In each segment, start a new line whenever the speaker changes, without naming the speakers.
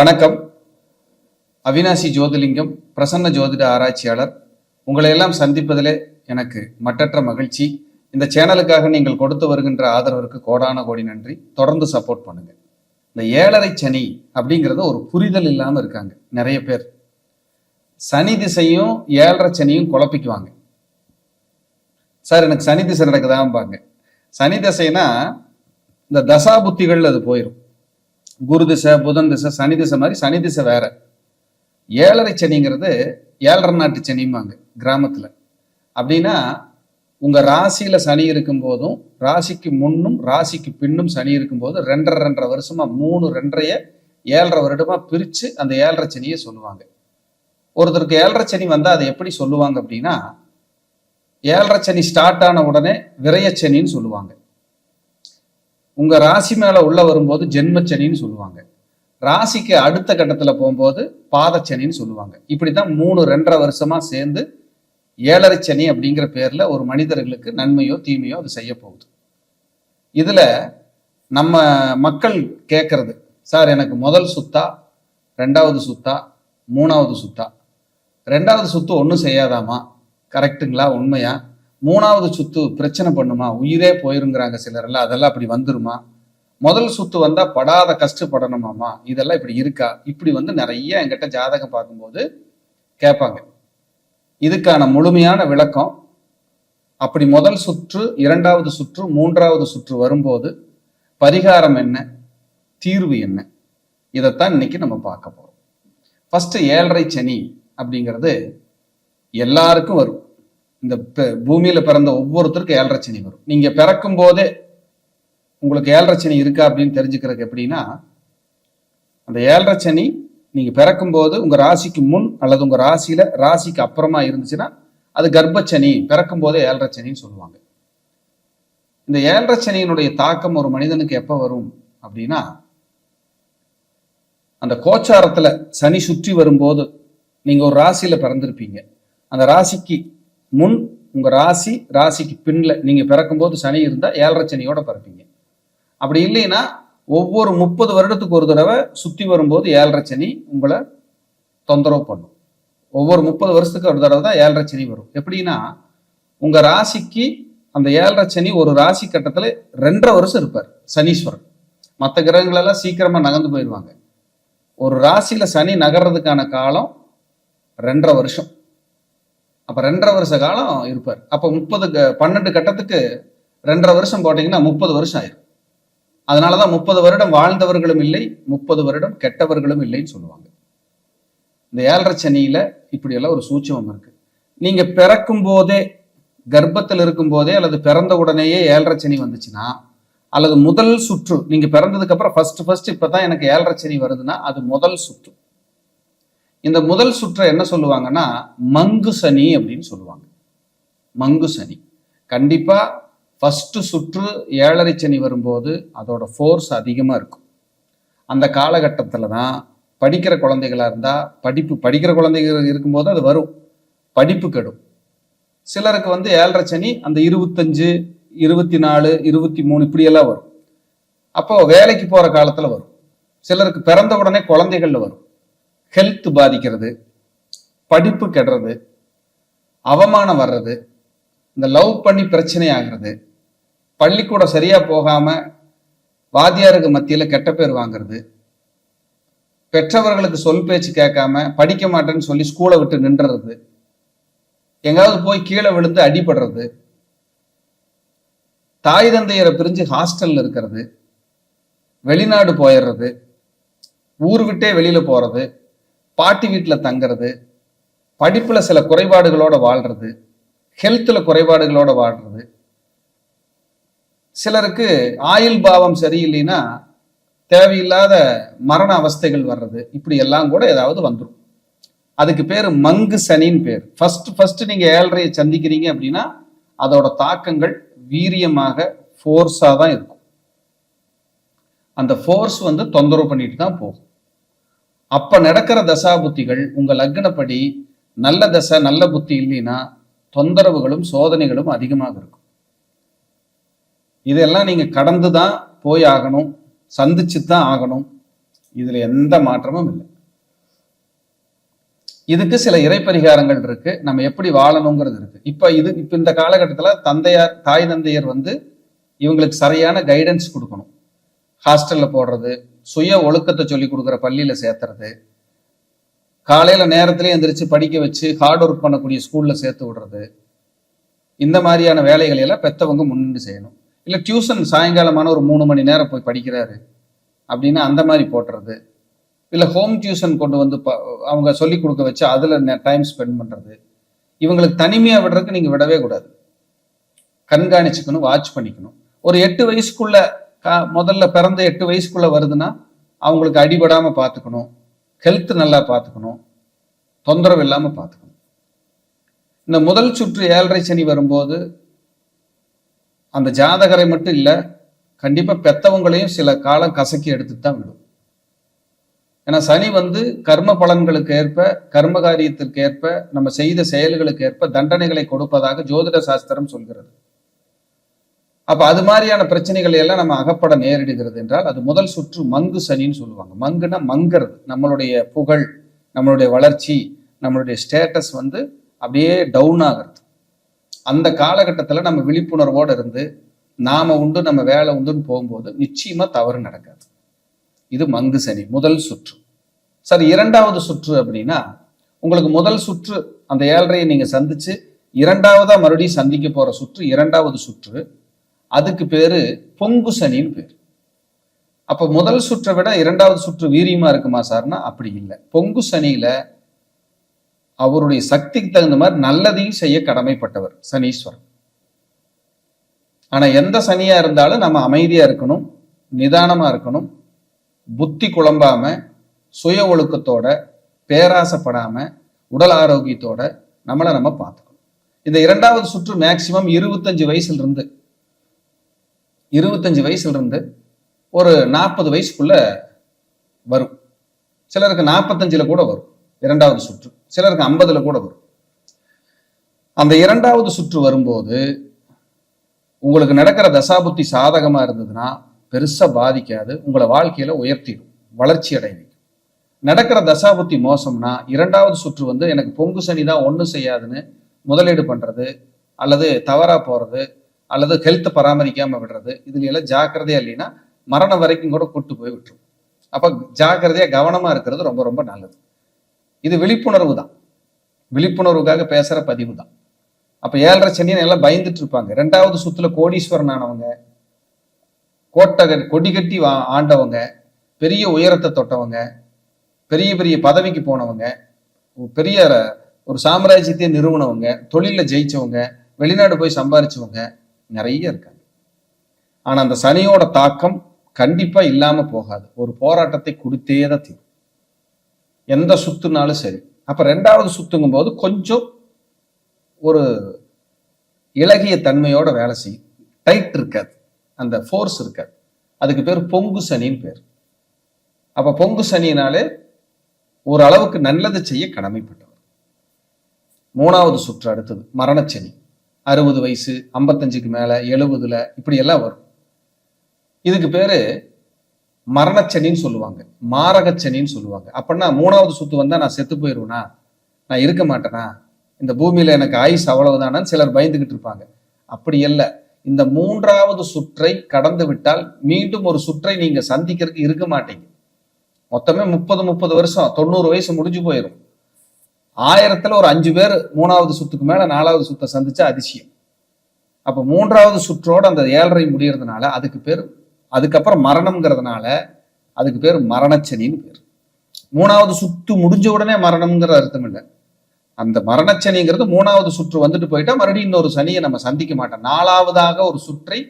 வணக்கம். அவினாசி ஜோதிலிங்கம், பிரசன்ன ஜோதிட ஆராய்ச்சியாளர். உங்களை எல்லாம் சந்திப்பதிலே எனக்கு மட்டற்ற மகிழ்ச்சி. இந்த சேனலுக்காக நீங்கள் கொடுத்து வருகின்ற ஆதரவிற்கு கோடான கோடி நன்றி. தொடர்ந்து சப்போர்ட் பண்ணுங்க. இந்த 7.5 சனி அப்படிங்கிறது ஒரு புரிதல் இல்லாம இருக்காங்க நிறைய பேர். சனி திசையும் 7.5 சனியும் குழப்பிக்குவாங்க. சார் எனக்கு சனி திசை நடக்குதாம்பாங்க. சனி திசைனா இந்த தசா புத்திகள் அது போயிடும். குரு திசை, புதன் திசை, சனி திசை மாதிரி சனி திசை வேற. 7.5 சனிங்கிறது 7.5 நாட்டு சனிம்பாங்க கிராமத்துல. அப்படின்னா உங்க ராசியில சனி இருக்கும் போதும், ராசிக்கு முன்னும் ராசிக்கு பின்னும் சனி இருக்கும் போது 2.5 வருஷமா 3 2.5 7.5 வருடமா பிரிச்சு அந்த 7.5 சனியை சொல்லுவாங்க. ஒருத்தருக்கு 7.5 சனி வந்தா அதை எப்படி சொல்லுவாங்க அப்படின்னா, 7.5 சனி ஸ்டார்ட் ஆன உடனே விரயச்சனின்னு சொல்லுவாங்க. உங்க ராசி மேல உள்ள வரும்போது ஜென்மச்சனின்னு சொல்லுவாங்க. ராசிக்கு அடுத்த கட்டத்துல போகும்போது பாதச்சனின்னு சொல்லுவாங்க. இப்படித்தான் 3 2.5 வருஷமா சேர்ந்து 7.5 சனி அப்படிங்கிற பேர்ல ஒரு மனிதர்களுக்கு நன்மையோ தீமையோ அது செய்ய போகுது. இதுல நம்ம மக்கள் கேட்கறது, சார் எனக்கு முதல் சுத்தா, 2வது சுத்தா, 3வது சுத்தா, 2வது சுத்து ஒன்றும் செய்யாதாமா, கரெக்டுங்களா, உண்மையா? 3வது சுத்து பிரச்சனை பண்ணுமா, உயிரே போயிருங்கிறாங்க சிலர் எல்லாம், அதெல்லாம் அப்படி வந்துருமா? முதல் சுத்து வந்தா படாத கஷ்டப்படணுமாமா, இதெல்லாம் இப்படி இருக்கா? இப்படி நிறைய என்கிட்ட ஜாதகம் பார்க்கும்போது கேட்பாங்க. இதுக்கான முழுமையான விளக்கம், அப்படி முதல் சுற்று, 2வது சுற்று, 3வது சுற்று வரும்போது பரிகாரம் என்ன, தீர்வு என்ன, இதைத்தான் இன்னைக்கு நம்ம பார்க்க போறோம். ஃபர்ஸ்ட் 7.5 சனி அப்படிங்கிறது எல்லாருக்கும் வரும். இந்த பூமியில பிறந்த ஒவ்வொருத்தருக்கும் 7.5 சனி வரும். நீங்க பிறக்கும் போதே உங்களுக்கு 7.5 சனி இருக்கா அப்படின்னு தெரிஞ்சுக்கிறதுக்கு எப்படின்னா, அந்த 7.5 சனி நீங்க பிறக்கும் போது உங்க ராசிக்கு முன் அல்லது உங்க ராசிக்கு அப்புறமா இருந்துச்சுன்னா அது கர்ப்பச்சனி, பிறக்கும் போதே 7.5 சனின்னு சொல்லுவாங்க. இந்த 7.5 சனியினுடைய தாக்கம் ஒரு மனிதனுக்கு எப்ப வரும் அப்படின்னா, அந்த கோச்சாரத்துல சனி சுற்றி வரும்போது, நீங்க ஒரு ராசியில பிறந்திருப்பீங்க, அந்த ராசிக்கு முன் உங்க ராசிக்கு பின்ல நீங்க பிறக்கும்போது சனி இருந்தா 7.5 சனியோட பிறப்பீங்க. அப்படி இல்லைன்னா ஒவ்வொரு 30 வருடத்துக்கு ஒரு தடவை சுத்தி வரும்போது 7.5 சனி உங்களை தொந்தரவு பண்ணும். ஒவ்வொரு 30 வருஷத்துக்கு ஒரு தடவை தான் 7.5 சனி வரும். எப்படின்னா, உங்க ராசிக்கு அந்த 7.5 சனி ஒரு ராசி கட்டத்துல 2.5 வருஷம் இருப்பார் சனீஸ்வரன். மற்ற கிரகங்கள் எல்லாம் சீக்கிரமா நகர்ந்து போயிடுவாங்க. ஒரு ராசியில சனி நகர்றதுக்கான காலம் 2.5 வருஷம். அப்ப 2.5 வருஷ காலம் இருப்பார். அப்ப 12 கட்டத்துக்கு 2.5 வருஷம் போட்டீங்கன்னா 30 வருஷம் ஆயிரும். அதனாலதான் 30 வருடம் வாழ்ந்தவர்களும் இல்லை, 30 வருடம் கெட்டவர்களும் இல்லைன்னு சொல்லுவாங்க. இந்த 7.5 சனியில இப்படி எல்லாம் ஒரு சூட்சமம் இருக்கு. நீங்க பிறக்கும் போதே, கர்ப்பத்தில் இருக்கும் போதே அல்லது பிறந்த உடனேயே 7.5 சனி வந்துச்சுன்னா, அல்லது முதல் சுற்று நீங்க பிறந்ததுக்கு அப்புறம் ஃபர்ஸ்ட் இப்பதான் எனக்கு 7.5 சனி வருதுன்னா அது முதல் சுற்று. இந்த முதல் சுற்றை என்ன சொல்லுவாங்கன்னா மங்கு சனி அப்படின்னு சொல்லுவாங்க. மங்கு சனி. கண்டிப்பா ஃபர்ஸ்ட் சுற்று 7.5 சனி வரும்போது அதோட ஃபோர்ஸ் அதிகமா இருக்கும். அந்த காலகட்டத்துல தான் படிக்கிற குழந்தைகளா இருந்தா படிக்கிற குழந்தைகள் இருக்கும்போது அது வரும், படிப்பு கெடும். சிலருக்கு 7.5 சனி அந்த 25, 24, 23 இப்படியெல்லாம் வரும். அப்போ வேலைக்கு போற காலத்துல வரும். சிலருக்கு பிறந்த உடனே குழந்தைகள்ல வரும். ஹெல்த் பாதிக்கிறது, படிப்பு கெடுறது, அவமானம் வர்றது, இந்த லவ் பண்ணி பிரச்சனை ஆகிறது, பள்ளிக்கூடம் சரியா போகாம வாத்தியாருக்கு மத்தியில கெட்ட பேர் வாங்குறது, பெற்றவர்களுக்கு சொல் பேச்சு கேட்காம படிக்க மாட்டேன்னு சொல்லி ஸ்கூலை விட்டு நின்றது, எங்காவது போய் கீழே விழுந்து அடிபடுறது, தாய் தந்தையரை பிரிஞ்சு ஹாஸ்டல்ல இருக்கிறது, வெளிநாடு போயிடுறது, ஊர் விட்டே வெளியில போறது, பாட்டி வீட்டில் தங்கிறது, படிப்புல சில குறைபாடுகளோட வாழ்றது, ஹெல்த்ல குறைபாடுகளோட வாழ்றது, சிலருக்கு ஆயுள் பாவம் சரியில்லைன்னா தேவையில்லாத மரண அவஸ்தைகள் வர்றது, இப்படி எல்லாம் கூட ஏதாவது வந்துடும். அதுக்கு பேரு மங்கு சனின்னு பேர். ஃபர்ஸ்ட் நீங்க 7.5 சந்திக்கிறீங்க அப்படின்னா அதோட தாக்கங்கள் வீரியமாக ஃபோர்ஸா தான் இருக்கும். அந்த ஃபோர்ஸ் தொந்தரவு பண்ணிட்டு தான் போகும். அப்ப நடக்கிற தசா புத்திகள் உங்க லக்னப்படி நல்ல தசை நல்ல புத்தி இல்லைன்னா தொந்தரவுகளும் சோதனைகளும் அதிகமாக இருக்கும். இதெல்லாம் நீங்க கடந்துதான் போய் ஆகணும், சந்திச்சு தான் ஆகணும். இதுல எந்த மாற்றமும் இல்லை. இதுக்கு சில இறைப்பரிகாரங்கள் இருக்கு, நம்ம எப்படி வாழணுங்கிறது இருக்கு. இப்ப இந்த காலகட்டத்துல தாய் தந்தையர் இவங்களுக்கு சரியான கைடன்ஸ் கொடுக்கணும். ஹாஸ்டல்ல போடுறது, சுய ஒழுக்கத்தை சொல்லி கொடுக்குற பள்ளியில சேர்த்துறது, காலையில நேரத்திலே எந்திரிச்சு படிக்க வச்சு ஹார்ட் ஒர்க் பண்ணக்கூடிய ஸ்கூல்ல சேர்த்து விடுறது, இந்த மாதிரியான வேலைகளை எல்லாம் பெத்தவங்க முன்னின்று செய்யணும். இல்ல டியூஷன் சாயங்காலமான ஒரு 3 மணி நேரம் போய் படிக்கிறாரு அப்படின்னா அந்த மாதிரி போட்டுறது, இல்ல ஹோம் டியூஷன் கொண்டு அவங்க சொல்லி கொடுக்க வச்சு அதுல டைம் ஸ்பெண்ட் பண்றது. இவங்களுக்கு தனிமையா விடுறதுக்கு நீங்க விடவே கூடாது. கண்காணிச்சுக்கணும், வாட்ச் பண்ணிக்கணும். ஒரு 8 வயசுக்குள்ள முதல்ல பிறந்த 8 வயசுக்குள்ள வருதுன்னா அவங்களுக்கு அடிபடாம பார்த்துக்கணும், ஹெல்த் நல்லா பார்த்துக்கணும், தொந்தரவு இல்லாம பார்த்துக்கணும். இந்த முதல் சுற்று 7.5 சனி வரும்போது அந்த ஜாதகரை மட்டும் இல்லை, கண்டிப்பா பெத்தவங்களையும் சில காலம் கசக்கி எடுத்துட்டு தான் விடும். ஏன்னா சனி கர்ம பலன்களுக்கு ஏற்ப, கர்ம காரியத்திற்கு ஏற்ப, நம்ம செய்த செயல்களுக்கு ஏற்ப தண்டனைகளை கொடுப்பதாக ஜோதிட சாஸ்திரம் சொல்கிறது. அப்ப அது மாதிரியான பிரச்சனைகளை எல்லாம் நம்ம அகப்பட நேரிடுகிறது என்றால் அது முதல் சுற்று மங்கு சனின்னு சொல்லுவாங்க. மங்குனா மங்கிறது, நம்மளுடைய புகழ், நம்மளுடைய வளர்ச்சி, நம்மளுடைய ஸ்டேட்டஸ் அப்படியே டவுன் ஆகிறது. அந்த காலகட்டத்தில் நம்ம விழிப்புணர்வோடு இருந்து நாம உண்டு நம்ம வேலை உண்டுன்னு போகும்போது நிச்சயமா தவறு நடக்காது. இது மங்கு சனி முதல் சுற்று. சரி, 2வது சுற்று அப்படின்னா உங்களுக்கு முதல் சுற்று அந்த 7.5 நீங்க சந்திச்சு 2வதா மறுபடியும் சந்திக்க போற சுற்று 2வது சுற்று. அதுக்கு பேரு பொங்கு சனின்னு பேரு. அப்ப முதல் சுற்றை விட 2வது சுற்று வீரியமா இருக்குமா சார்னா அப்படி இல்லை. பொங்கு சனியில அவருடைய சக்திக்கு தகுந்த மாதிரி நல்லதையும் செய்ய கடமைப்பட்டவர் சனீஸ்வரன். ஆனா எந்த சனியா இருந்தாலும் நம்ம அமைதியா இருக்கணும், நிதானமா இருக்கணும், புத்தி குழம்பாம, சுய ஒழுக்கத்தோட, பேராசப்படாம, உடல் ஆரோக்கியத்தோட நம்மளை நம்ம பார்த்துக்கணும். இந்த 2வது சுற்று மேக்சிமம் 25 வயசுல இருந்து ஒரு 40 வயசுக்குள்ள வரும். சிலருக்கு 45ல கூட வரும் 2வது சுற்று, சிலருக்கு 50ல கூட வரும். அந்த 2வது சுற்று வரும்போது உங்களுக்கு நடக்கிற தசாபுத்தி சாதகமா இருந்ததுன்னா பெருசா பாதிக்காது, உங்களை வாழ்க்கையில உயர்த்திடும், வளர்ச்சி அடைவீங்க. நடக்கிற தசாபுத்தி மோசம்னா 2வது சுற்று எனக்கு பொங்கு சனி தான் ஒன்றும் செய்யாதுன்னு முதலீடு பண்றது, அல்லது தவறா போறது, அல்லது ஹெல்த் பராமரிக்காம விடுறது, இதுல எல்லாம் ஜாக்கிரதையா இல்லைன்னா மரணம் வரைக்கும் கூட கூட்டு போய் விட்டுரும். அப்ப ஜாக்கிரதையா கவனமா இருக்கிறது ரொம்ப ரொம்ப நல்லது. இது விழிப்புணர்வு தான், விழிப்புணர்வுக்காக பேசுற பதிவு தான். அப்ப 7.5 சனின்னு எல்லாம் பயந்துட்டு இருப்பாங்க. 2வது சுத்துல கோடீஸ்வரன் ஆனவங்க, கொடி கட்டி ஆண்டவங்க, பெரிய உயரத்தை தொட்டவங்க, பெரிய பெரிய பதவிக்கு போனவங்க, பெரிய ஒரு சாம்ராஜ்யத்தையே நிறுவனவங்க, தொழில ஜெயிச்சவங்க, வெளிநாடு போய் சம்பாரிச்சவங்க நிறைய இருக்காங்க. ஆனா அந்த சனியோட தாக்கம் கண்டிப்பா இல்லாம போகாது. ஒரு போராட்டத்தை கொடுத்தே தான் தீரும், எந்த சுத்துனாலும் சரி. அப்ப 2வது சுத்துங்கும் போது கொஞ்சம் ஒரு இலகிய தன்மையோட வேலை செய்யும், டைட் இருக்காது, அந்த ஃபோர்ஸ் இருக்காது. அதுக்கு பேர் பொங்கு சனின்னு பேர். அப்ப பொங்கு சனினாலே ஒரு அளவுக்கு நல்லது செய்ய கடமைப்பட்டவர். 3வது சுற்று அடுத்தது மரணச்சனி. 60 வயசு, 55க்கு மேல, 70ல இப்படி எல்லாம் வரும். இதுக்கு பேரு மரணச்சனின்னு சொல்லுவாங்க, மாரகச்சனின்னு சொல்லுவாங்க. அப்படின்னா 3வது சுத்து வந்தா நான் செத்து போயிடுவேனா, நான் இருக்க மாட்டேனா, இந்த பூமியில எனக்கு ஆயுஸ் அவ்வளவுதானான்னு சிலர் பயந்துகிட்டு இருப்பாங்க. அப்படி அல்ல. இந்த 3வது சுற்றை கடந்து விட்டால் மீண்டும் ஒரு சுற்றை நீங்க சந்திக்கிறதுக்கு இருக்க மாட்டீங்க. மொத்தமே 30 வருஷம், 90 வயசு முடிஞ்சு போயிடும். 1000த்துல ஒரு 5 பேர் 3வது சுத்துக்கு மேல 4வது சுத்தை சந்திச்சா அதிசயம். அப்ப 3வது சுற்றோட அந்த 7.5 முடியறதுனால அதுக்கப்புறம் மரணம்ங்கிறதுனால அதுக்கு பேர் மரணச்சனின்னு பேர். 3வது சுத்து முடிஞ்ச உடனே மரணம்ங்கிற அர்த்தம் இல்லை. அந்த மரணச்சனிங்கிறது 3வது சுற்று வந்துட்டு போயிட்டா மறுபடியும் இன்னொரு சனியை நம்ம சந்திக்க மாட்டோம். 4வதாக ஒரு சுற்றை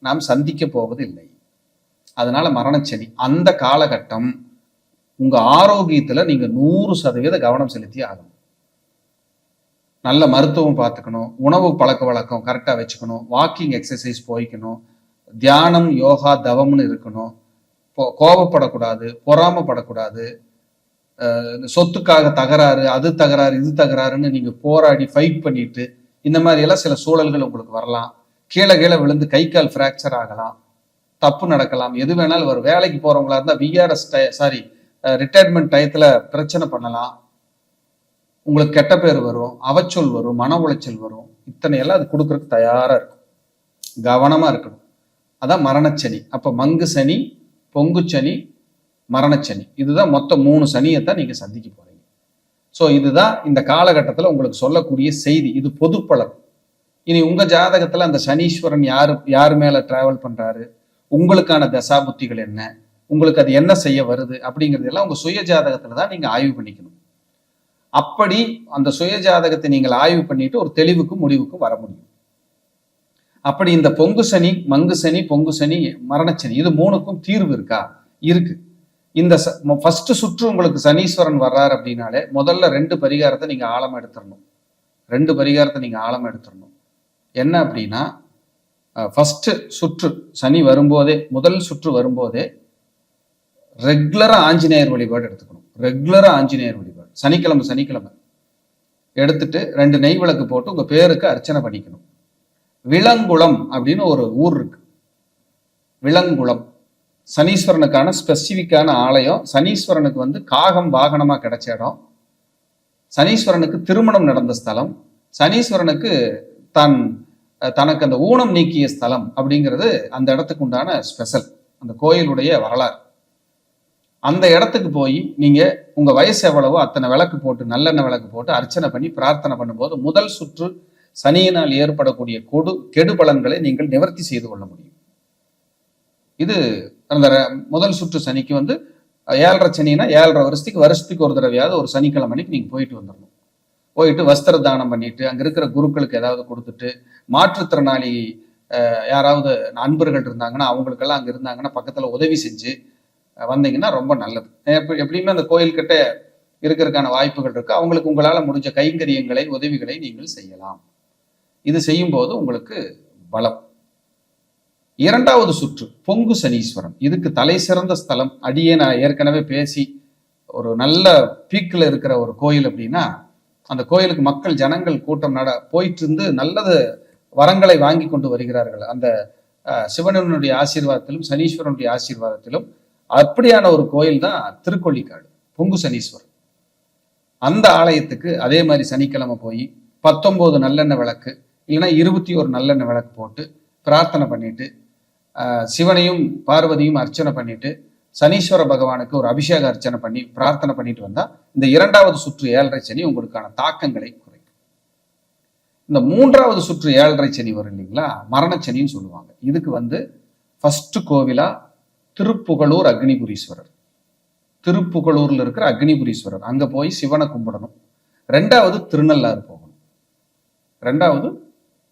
நாம் சந்திக்க போவது இல்லை. அதனால மரணச்சனி. அந்த காலகட்டம் உங்க ஆரோக்கியத்துல நீங்க 100% கவனம் செலுத்தி ஆகணும். நல்ல மருத்துவம் பார்த்துக்கணும், உணவு பழக்க வழக்கம் கரெக்டா வச்சுக்கணும், வாக்கிங் எக்ஸசைஸ் போய்க்கணும், தியானம், யோகா, தவம்னு இருக்கணும், கோபப்படக்கூடாது, பொறாமப்படக்கூடாது, சொத்துக்காக தகராறு, அது தகராறு, இது தகராறுன்னு நீங்க போராடி ஃபைட் பண்ணிட்டு இந்த மாதிரி எல்லாம் சில சூழல்கள் உங்களுக்கு வரலாம். கீழே விழுந்து கை கால் ஃப்ராக்சர் ஆகலாம். தப்பு நடக்கலாம், எது வேணாலும் வரும். வேலைக்கு போறவங்களா இருந்தா விஆர்எஸ் ரிட்டையர்மெண்ட் டயத்துல பிரச்சனை பண்ணலாம், உங்களுக்கு கெட்ட பேர் வரும், அவச்சொல் வரும், மன உளைச்சல் வரும். இத்தனை எல்லாம் அது கொடுக்கறதுக்கு தயாரா இருக்கும். கவனமா இருக்கணும். அதான் மரணச்சனி. அப்ப மங்கு சனி, பொங்கு சனி, மரணச்சனி, இதுதான் மொத்தம் 3 சனியைத்தான் நீங்க சந்திக்க போறீங்க. ஸோ இதுதான் இந்த காலகட்டத்தில் உங்களுக்கு சொல்லக்கூடிய செய்தி. இது பொது பலன். இனி உங்க ஜாதகத்துல அந்த சனீஸ்வரன் யார் மேல டிராவல் பண்றாரு, உங்களுக்கான தசாபுத்திகள் என்ன, உங்களுக்கு அது என்ன செய்ய வருது அப்படிங்கிறது எல்லாம் உங்க சுய ஜாதகத்துல தான் நீங்க ஆய்வு பண்ணிக்கணும். அப்படி அந்த சுய ஜாதகத்தை நீங்கள் ஆய்வு பண்ணிட்டு ஒரு தெளிவுக்கு முடிவுக்கு வர முடியும். அப்படி இந்த பொங்கு சனி, மங்கு சனி, பொங்கு சனி, மரணச்சனி, இது 3க்கும் தீர்வு இருக்கா? இருக்கு. இந்த ஃபர்ஸ்ட் சுற்று உங்களுக்கு சனீஸ்வரன் வர்றாரு அப்படின்னாலே முதல்ல 2 பரிகாரத்தை நீங்க ஆழமா எடுத்துடணும். 2 பரிகாரத்தை நீங்க ஆழமா எடுத்துடணும். என்ன அப்படின்னா, ஃபர்ஸ்ட் சுற்று சனி வரும்போதே, முதல் சுற்று வரும்போதே ரெகுலரா ஆஞ்சநேயர் வழிபாடு எடுத்துக்கணும். ரெகுலரா ஆஞ்சநேயர் வழிபாடு சனிக்கிழமை எடுத்துட்டு 2 நெய் விளக்கு போட்டு உங்க பேருக்கு அர்ச்சனை பண்ணிக்கணும். விலங்குளம் அப்படின்னு ஒரு ஊர் இருக்கு. விலங்குளம் சனீஸ்வரனுக்கான ஸ்பெசிபிக்கான ஆலயம். சனீஸ்வரனுக்கு காகம் வாகனமா கிடைச்ச இடம், சனீஸ்வரனுக்கு திருமணம் நடந்த ஸ்தலம், சனீஸ்வரனுக்கு தனக்கு அந்த ஊனம் நீக்கிய ஸ்தலம் அப்படிங்கிறது அந்த இடத்துக்கு உண்டான ஸ்பெஷல், அந்த கோயிலுடைய வரலாறு. அந்த இடத்துக்கு போய் நீங்க உங்க வயசு எவ்வளவோ அத்தனை விளக்கு போட்டு, நல்லெண்ணெய் விளக்கு போட்டு அர்ச்சனை பண்ணி பிரார்த்தனை பண்ணும்போது முதல் சுற்று சனியினால் ஏற்படக்கூடிய கெடு பலன்களை நீங்கள் நிவர்த்தி செய்து கொள்ள முடியும். இது அந்த முதல் சுற்று சனிக்கு 7.5 சனினா 7.5 வருஷத்துக்கு ஒரு தடவையாவது ஒரு சனிக்கிழமை அன்னைக்கு நீங்க போயிட்டு வந்துடணும். போயிட்டு வஸ்திர தானம் பண்ணிட்டு அங்க இருக்கிற குருக்களுக்கு ஏதாவது கொடுத்துட்டு, மாற்றுத்திறனாளி யாராவது அன்பர்கள் இருந்தாங்கன்னா அவங்களுக்கெல்லாம் அங்க இருந்தாங்கன்னா பக்கத்துல உதவி செஞ்சு வந்தீங்கன்னா ரொம்ப நல்லது. எப்படியுமே அந்த கோயில் கிட்ட இருக்கிறதுக்கான வாய்ப்புகள் இருக்கு. அவங்களுக்கு உங்களால முடிஞ்ச கைங்கரியங்களை, உதவிகளை நீங்கள் செய்யலாம். இது செய்யும் போது உங்களுக்கு பலம். 2வது சுற்று பொங்கு சனீஸ்வரன். இதுக்கு தலை சிறந்த ஸ்தலம். நான் ஏற்கனவே பேசி ஒரு நல்ல பீக்கில் இருக்கிற ஒரு கோயில் அப்படின்னா, அந்த கோயிலுக்கு மக்கள் ஜனங்கள் கூட்டம் போயிட்டு இருந்து நல்லது வரங்களை வாங்கி கொண்டு வருகிறார்கள். அந்த சிவனுடைய ஆசீர்வாதத்திலும் சனீஸ்வரனுடைய ஆசீர்வாதத்திலும் அப்படியான ஒரு கோயில் தான் திருக்கொள்ளிக்காடு பொங்கு சனீஸ்வரன். அந்த ஆலயத்துக்கு அதே மாதிரி சனிக்கிழமை போய் 19 நல்லெண்ணெய் விளக்கு இல்லைன்னா 21 நல்லெண்ணெய் விளக்கு போட்டு பிரார்த்தனை பண்ணிட்டு, சிவனையும் பார்வதியும் அர்ச்சனை பண்ணிட்டு, சனீஸ்வர பகவானுக்கு ஒரு அபிஷேக அர்ச்சனை பண்ணி பிரார்த்தனை பண்ணிட்டு வந்தா இந்த 2வது சுற்று 7.5 சனி உங்களுக்கான தாக்கங்களை குறைக்கும். இந்த 3வது சுற்று 7.5 சனி வரும் இல்லைங்களா, மரணச்சனின்னு சொல்லுவாங்க. இதுக்கு ஃபர்ஸ்ட் கோவிலா திருப்புகழூர் அக்னிபுரீஸ்வரர். திருப்புகழூர்ல இருக்கிற அக்னிபுரீஸ்வரர் அங்க போய் சிவனை கும்பிடணும். 2வது திருநள்ளாறு போகணும். 2வது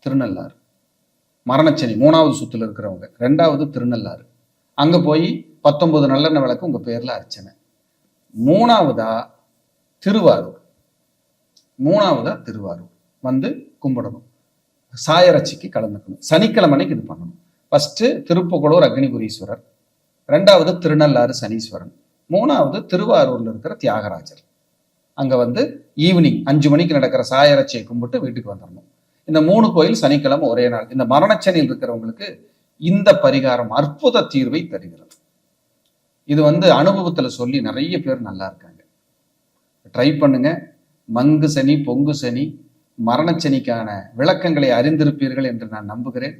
திருநள்ளாறு மரணச்சனி 3வது சுத்துல இருக்கிறவங்க 2வது திருநள்ளாறு அங்க போய் 19 நல்லெண்ணெய் விளக்கு உங்க பேர்ல அர்ச்சனை. 3வதா திருவாரூர். 3வதா திருவாரூர் கும்பிடணும். சாயரட்சிக்கு கலந்துக்கணும். சனிக்கிழமை அன்னைக்கு இது பண்ணணும். ஃபர்ஸ்ட் திருப்புகழூர் அக்னிபுரீஸ்வரர், 2வது திருநள்ளாறு சனீஸ்வரன், 3வது திருவாரூர்ல இருக்கிற தியாகராஜர். அங்க ஈவினிங் 5 மணிக்கு நடக்கிற சாயரட்சியை கும்பிட்டு வீட்டுக்கு வந்துடணும். இந்த 3 கோயில் சனிக்கிழமை ஒரே நாள். இந்த மரணச்சனியில் இருக்கிறவங்களுக்கு இந்த பரிகாரம் அற்புத தீர்வை தருகிறது. இது அனுபவத்துல சொல்லி நிறைய பேர் நல்லா இருக்காங்க. ட்ரை பண்ணுங்க. மங்கு சனி, பொங்கு சனி, மரணச்சனிக்கான விளக்கங்களை அறிந்திருப்பீர்கள் என்று நான் நம்புகிறேன்.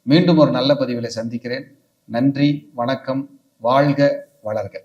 மீண்டும் ஒரு நல்ல பதிவிலை சந்திக்கிறேன். நன்றி, வணக்கம், வாழ்க வளர்க.